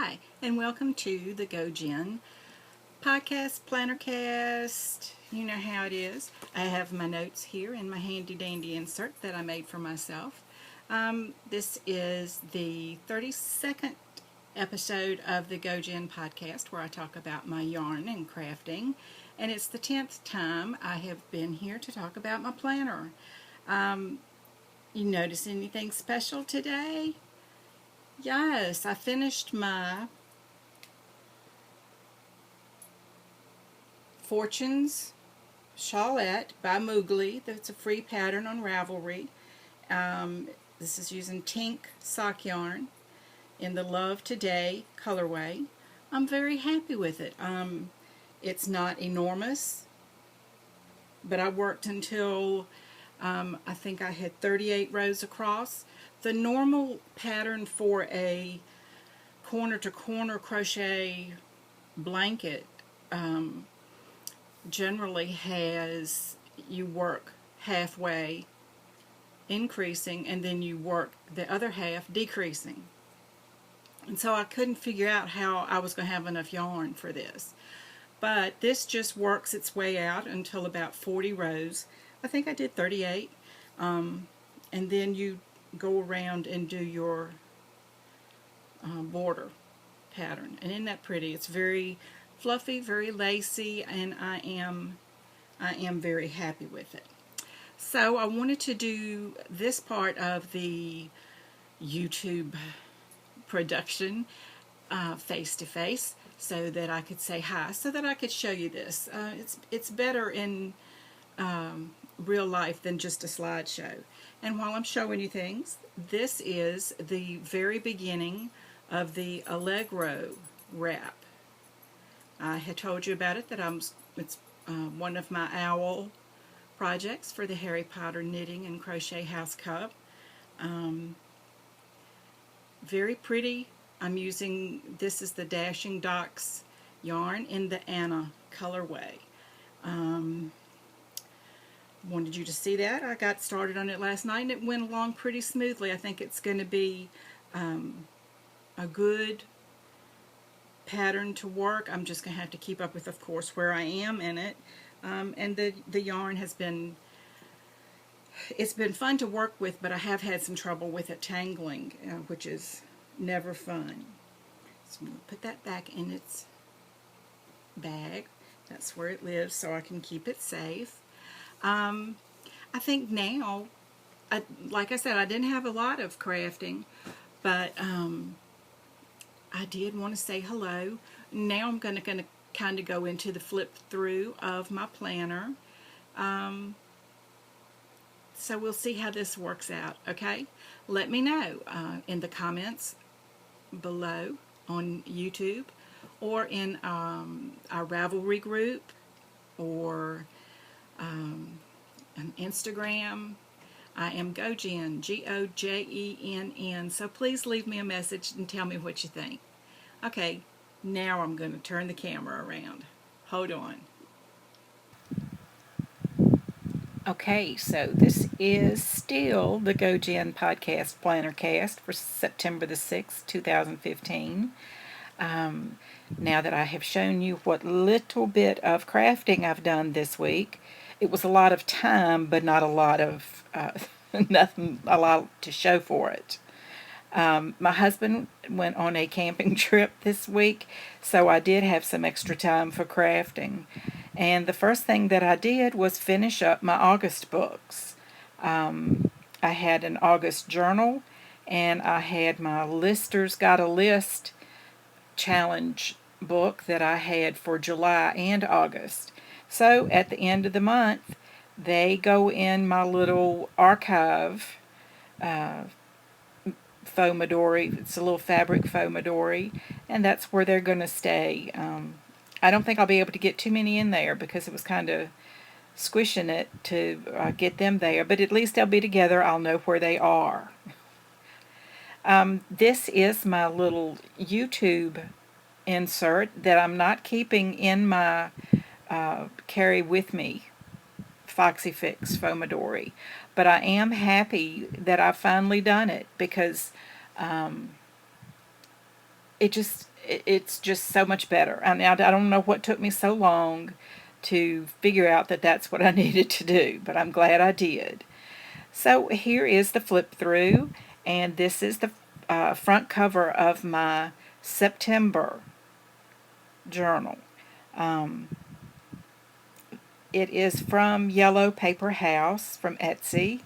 Hi, and welcome to the Gojenn podcast, Plannercast. You know how it is. I have my notes here in my handy dandy insert that I made for myself. This is the 32nd episode of the Gojenn podcast where I talk about my yarn and crafting, and it's the 10th time I have been here to talk about my planner. You notice anything special today? Yes, I finished my Fortunes Shawlette by Moogly. That's a free pattern on Ravelry. This is using Tink sock yarn in the Love Today colorway. I'm very happy with it. It's not enormous, but I worked until I think I had 38 rows across. The normal pattern for a corner-to-corner crochet blanket generally has you work halfway increasing and then you work the other half decreasing. And so I couldn't figure out how I was going to have enough yarn for this. But this just works its way out until about 40 rows. I think I did 38. And then you go around and do your border pattern. And isn't that pretty? It's very fluffy, very lacy, and I am very happy with it. So I wanted to do this part of the YouTube production face to face so that I could say hi, so that I could show you this. It's better in real life than just a slideshow. And while I'm showing you things, this is the very beginning of the Allegro wrap. I had told you about it, that it's one of my owl projects for the Harry Potter Knitting and Crochet House Cup. Very pretty. I'm using, this is the Dashing Docks yarn in the Anna colorway. Wanted you to see that. I got started on it last night and it went along pretty smoothly. I think it's going to be a good pattern to work. I'm just going to have to keep up with, of course, where I am in it. And the yarn has been, it's been fun to work with, but I have had some trouble with it tangling, which is never fun. So I'm going to put that back in its bag. That's where it lives, so I can keep it safe. I think now, like I said, I didn't have a lot of crafting, but I did want to say hello. Now I'm going to kind of go into the flip through of my planner. So we'll see how this works out, okay? Let me know in the comments below on YouTube or in our Ravelry group or on Instagram. I am Gojenn, Gojenn, so please leave me a message and tell me what you think. Okay, now I'm going to turn the camera around. Hold on. Okay, so this is still the Gojenn Podcast Plannercast for September the 6th, 2015. Now that I have shown you what little bit of crafting I've done this week, it was a lot of time, but not a lot of, nothing, a lot to show for it. My husband went on a camping trip this week, so I did have some extra time for crafting. And the first thing that I did was finish up my August books. I had an August journal, and I had my Lister's Got a List challenge book that I had for July and August. So at the end of the month, they go in my little archive Fauxmidori. It's a little fabric Fauxmidori, and that's where they're going to stay. I don't think I'll be able to get too many in there because it was kind of squishing it to get them there, but at least they'll be together. I'll know where they are. This is my little YouTube insert that I'm not keeping in my carry with me Foxyfix Fauxmidori, but I am happy that I've finally done it because it just it's just so much better. I don't know what took me so long to figure out that that's what I needed to do, but I'm glad I did. So here is the flip through, and this is the front cover of my September journal. Um, it is from Yellow Paper House from Etsy,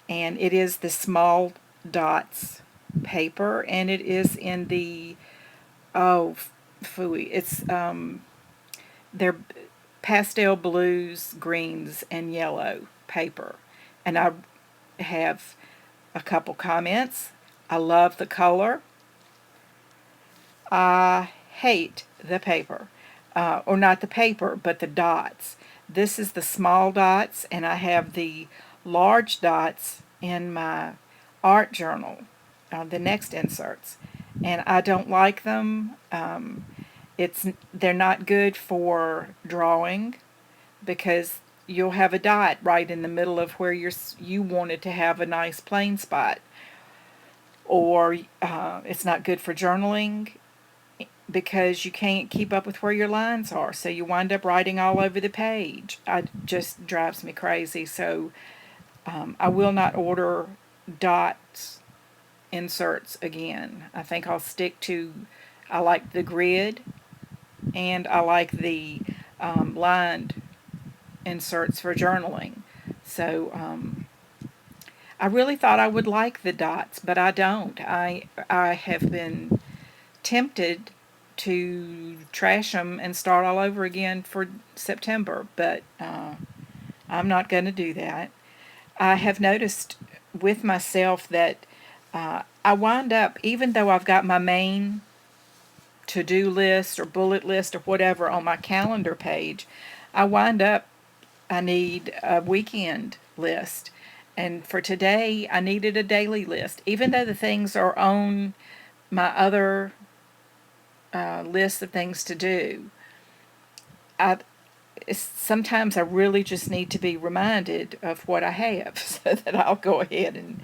and it is the small dots paper, and it is in the, oh, phooey, it's they're pastel blues, greens, and yellow paper. And I have a couple comments. I love the color. I hate the paper. Or not the paper, but the dots. This is the small dots, and I have the large dots in my art journal, the next inserts. And I don't like them. They're not good for drawing because you'll have a dot right in the middle of where you wanted to have a nice plain spot. Or it's not good for journaling because you can't keep up with where your lines are, so you wind up writing all over the page. It just drives me crazy. So I will not order dots inserts again. I think I'll stick to, I like the grid, and I like the lined inserts for journaling. So I really thought I would like the dots, but I don't. I have been tempted to trash them and start all over again for September, but I'm not going to do that. I have noticed with myself that I wind up, even though I've got my main to-do list or bullet list or whatever on my calendar page, I need a weekend list. And for today, I needed a daily list. Even though the things are on my other list of things to do, I sometimes I really just need to be reminded of what I have so that I'll go ahead and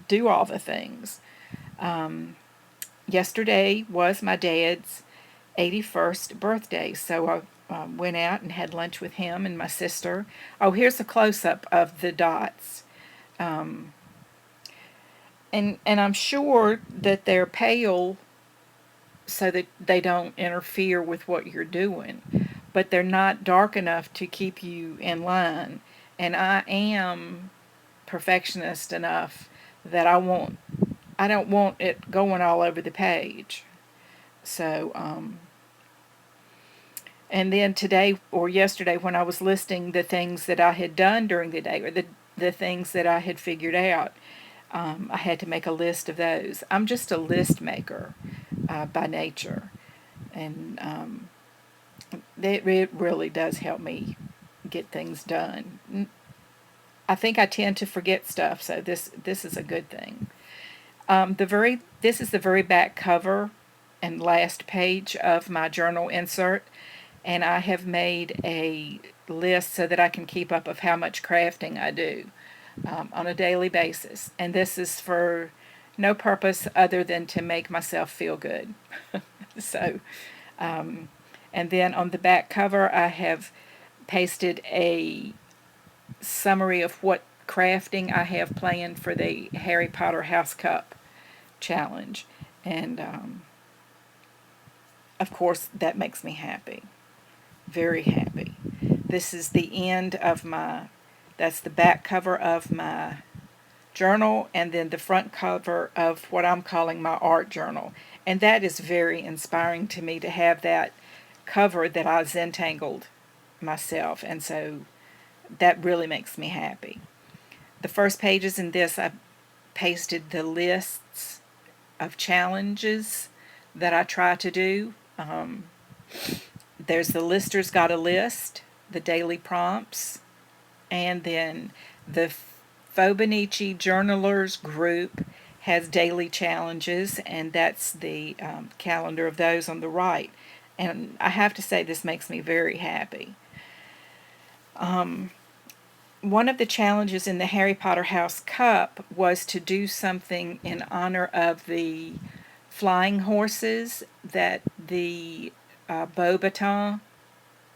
do all the things. Yesterday was my dad's 81st birthday, so I went out and had lunch with him and my sister. Oh, here's a close-up of the dots. And I'm sure that they're pale so that they don't interfere with what you're doing, but they're not dark enough to keep you in line. And I am perfectionist enough that I don't want it going all over the page. So and then today or yesterday when I was listing the things that I had done during the day, or the things that I had figured out, I had to make a list of those. I'm just a list maker by nature, and it really does help me get things done. I think I tend to forget stuff, so this is a good thing. This is the very back cover and last page of my journal insert, and I have made a list so that I can keep up of how much crafting I do on a daily basis. And this is for no purpose other than to make myself feel good. So, and then on the back cover, I have pasted a summary of what crafting I have planned for the Harry Potter House Cup challenge. And of course, that makes me happy. Very happy. This is the end of that's the back cover of my journal, and then the front cover of what I'm calling my art journal. And that is very inspiring to me to have that cover that I Zentangled myself, and so that really makes me happy. The first pages in this, I pasted the lists of challenges that I try to do. There's the Lister's Got a List, the daily prompts, and then the Fauxmidori Journalers group has daily challenges, and that's the calendar of those on the right. And I have to say, this makes me very happy. One of the challenges in the Harry Potter House Cup was to do something in honor of the flying horses that the Beaubaton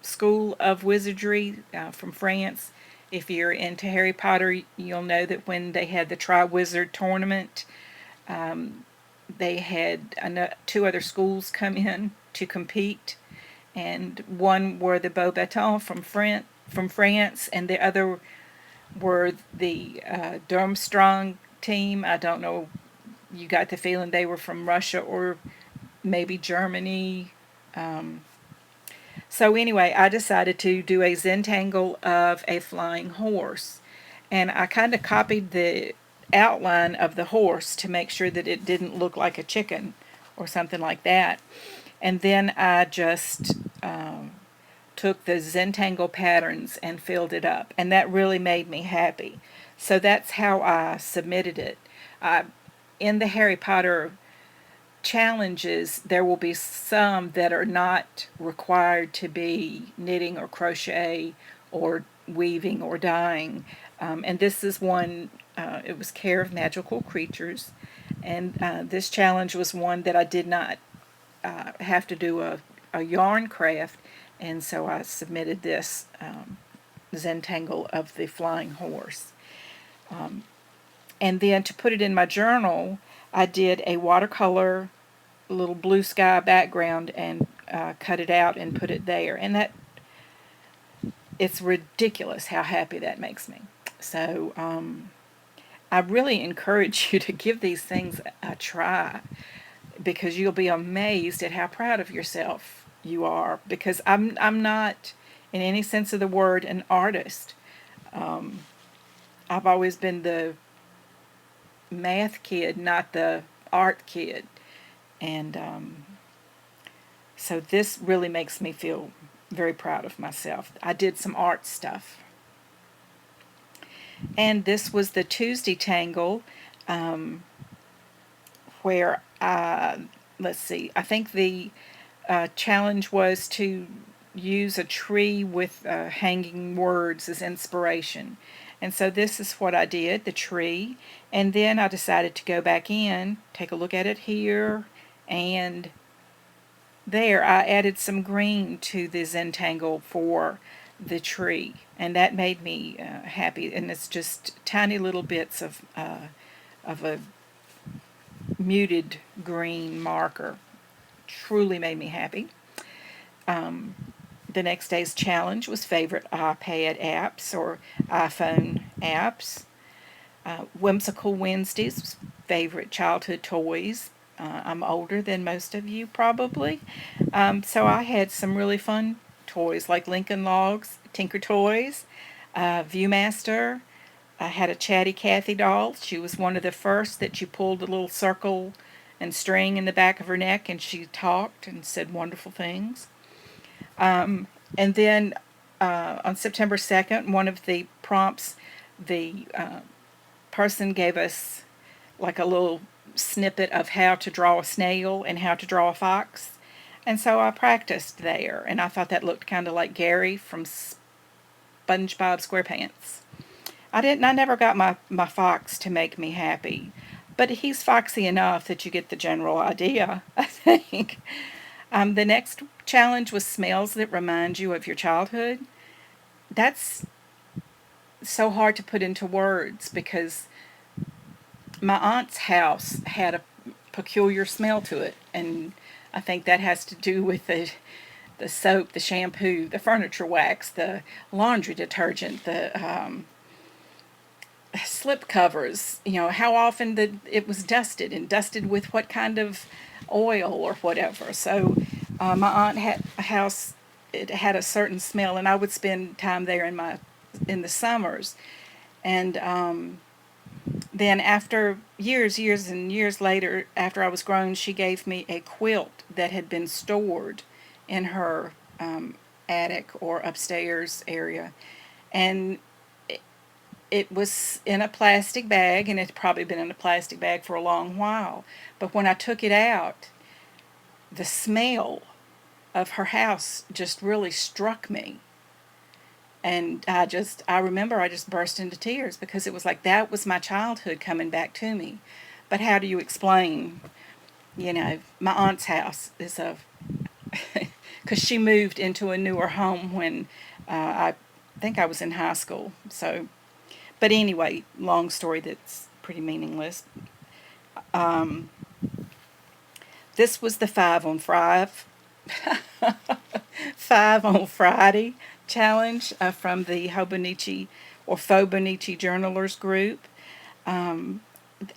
School of Wizardry from France. If you're into Harry Potter, you'll know that when they had the Tri-Wizard tournament, they had two other schools come in to compete, and one were the Beaubaton from France, and the other were the Durmstrang team. I don't know. You got the feeling they were from Russia or maybe Germany. So anyway, I decided to do a Zentangle of a flying horse. And I kind of copied the outline of the horse to make sure that it didn't look like a chicken or something like that. And then I just took the Zentangle patterns and filled it up. And that really made me happy. So that's how I submitted it. In the Harry Potter challenges, there will be some that are not required to be knitting or crochet or weaving or dyeing. And this is one, it was Care of Magical Creatures. And this challenge was one that I did not have to do a yarn craft. And so I submitted this Zentangle of the Flying Horse. And then to put it in my journal, I did a watercolor little blue sky background and cut it out and put it there. And that, it's ridiculous how happy that makes me. So I really encourage you to give these things a try, because you'll be amazed at how proud of yourself you are. Because I'm not, in any sense of the word, an artist. I've always been the math kid, not the art kid. And so this really makes me feel very proud of myself. I did some art stuff. And this was the Tuesday Tangle, where, let's see, I think the challenge was to use a tree with hanging words as inspiration. And so this is what I did, the tree. And then I decided to go back in, take a look at it here, and there I added some green to the Zentangle for the tree. And that made me happy. And it's just tiny little bits of a muted green marker. Truly made me happy. The next day's challenge was favorite iPad apps or iPhone apps. Whimsical Wednesdays was favorite childhood toys. I'm older than most of you probably. So I had some really fun toys like Lincoln Logs, Tinker Toys, Viewmaster. I had a Chatty Cathy doll. She was one of the first that you pulled a little circle and string in the back of her neck, and she talked and said wonderful things. And then on September 2nd, one of the prompts, the person gave us like a little snippet of how to draw a snail and how to draw a fox. And so I practiced there, and I thought that looked kind of like Gary from SpongeBob SquarePants. I never got my fox to make me happy, but he's foxy enough that you get the general idea, I think. The next challenge was smells that remind you of your childhood. That's so hard to put into words because my aunt's house had a peculiar smell to it, and I think that has to do with the soap, the shampoo, the furniture wax, the laundry detergent, the slip covers, how often it was dusted, and dusted with what kind of oil or whatever. So my aunt had a house, it had a certain smell, and I would spend time there in the summers. And then after years and years later, after I was grown, she gave me a quilt that had been stored in her attic or upstairs area. And it was in a plastic bag, and it had probably been in a plastic bag for a long while. But when I took it out, the smell of her house just really struck me. And I remember I just burst into tears because it was like that was my childhood coming back to me. But how do you explain my aunt's house is because she moved into a newer home when I think I was in high school. So, but anyway, long story that's pretty meaningless. Um, this was the 5 on Friday challenge from the Hobonichi or Fauxmidori journalers group. Um,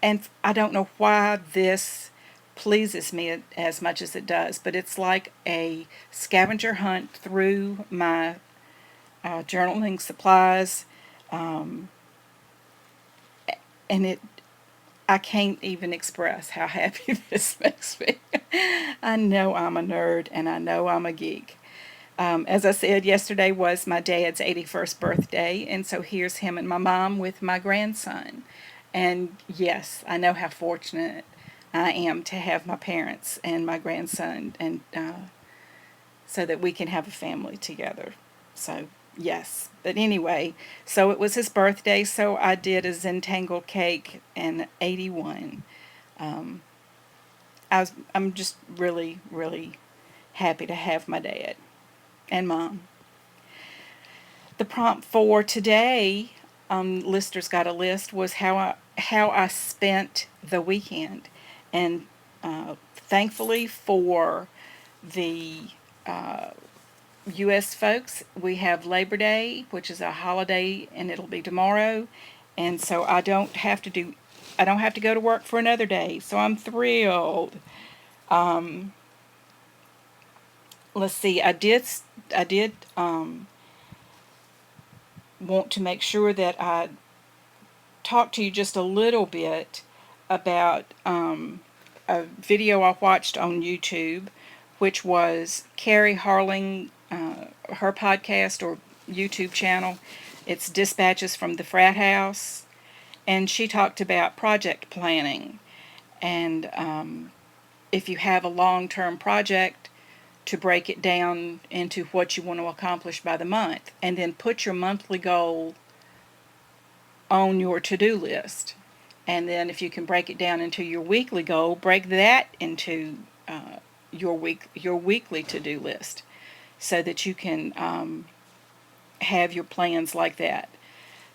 and I don't know why this pleases me as much as it does, but it's like a scavenger hunt through my journaling supplies, um, and I can't even express how happy this makes me. I know I'm a nerd and I know I'm a geek. As I said, yesterday was my dad's 81st birthday, and so here's him and my mom with my grandson. And yes, I know how fortunate I am to have my parents and my grandson, and so that we can have a family together. So, yes. But anyway, so it was his birthday, so I did a Zentangle cake and 81. Um, I'm just really, really happy to have my dad and mom. The prompt for today on Lister's Got a List was how I spent the weekend, and thankfully for the U.S. folks, we have Labor Day, which is a holiday, and it'll be tomorrow, and so I don't have to go to work for another day, so I'm thrilled. Um, let's see, I did want to make sure that I talk to you just a little bit about a video I watched on YouTube, which was Carrie Harling, her podcast or YouTube channel. It's Dispatches from the Frat House, and she talked about project planning, and if you have a long-term project, to break it down into what you want to accomplish by the month, and then put your monthly goal on your to-do list. And then if you can break it down into your weekly goal, break that into your weekly to-do list, so that you can have your plans like that.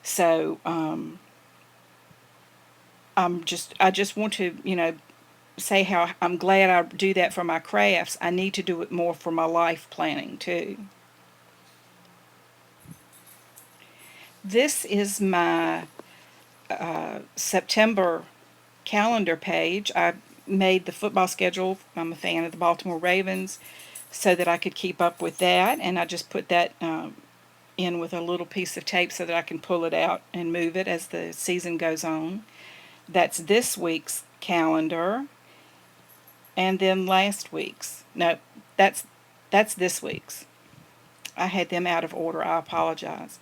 So I just want to say how I'm glad I do that for my crafts. I need to do it more for my life planning too. This is my September calendar page. I made the football schedule. I'm a fan of the Baltimore Ravens, so that I could keep up with that, and I just put that in with a little piece of tape so that I can pull it out and move it as the season goes on. That's this week's calendar, and then last week's. No, that's this week's. I had them out of order. I apologize.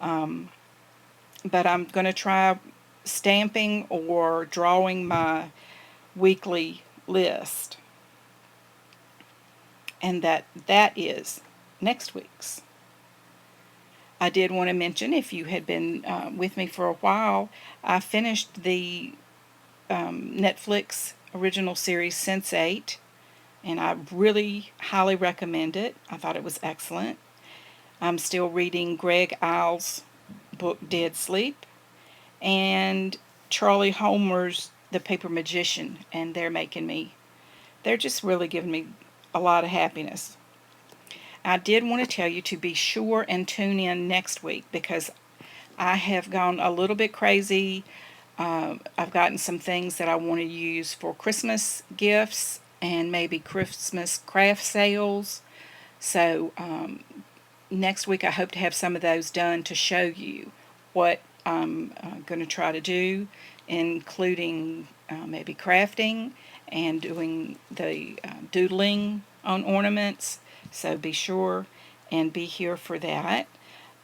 Um, but I'm going to try stamping or drawing my weekly list, and that is next week's. I did want to mention, if you had been with me for a while, I finished the Netflix original series Sense8, and I really highly recommend it. I thought it was excellent. I'm still reading Greg Iles' book Dead Sleep, and Charlie Homer's The Paper Magician, and they're just really giving me a lot of happiness. I did want to tell you to be sure and tune in next week, because I have gone a little bit crazy. I've gotten some things that I want to use for Christmas gifts and maybe Christmas craft sales. So next week I hope to have some of those done to show you what I'm going to try to do, including maybe crafting and doing the doodling on ornaments. So be sure and be here for that.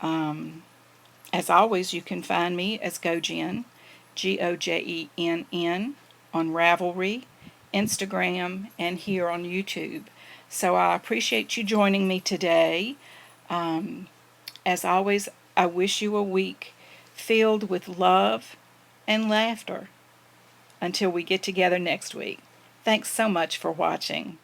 As always, you can find me as Gojenn, Gojenn, on Ravelry, Instagram, and here on YouTube. So I appreciate you joining me today. As always, I wish you a week filled with love and laughter. Until we get together next week. Thanks so much for watching.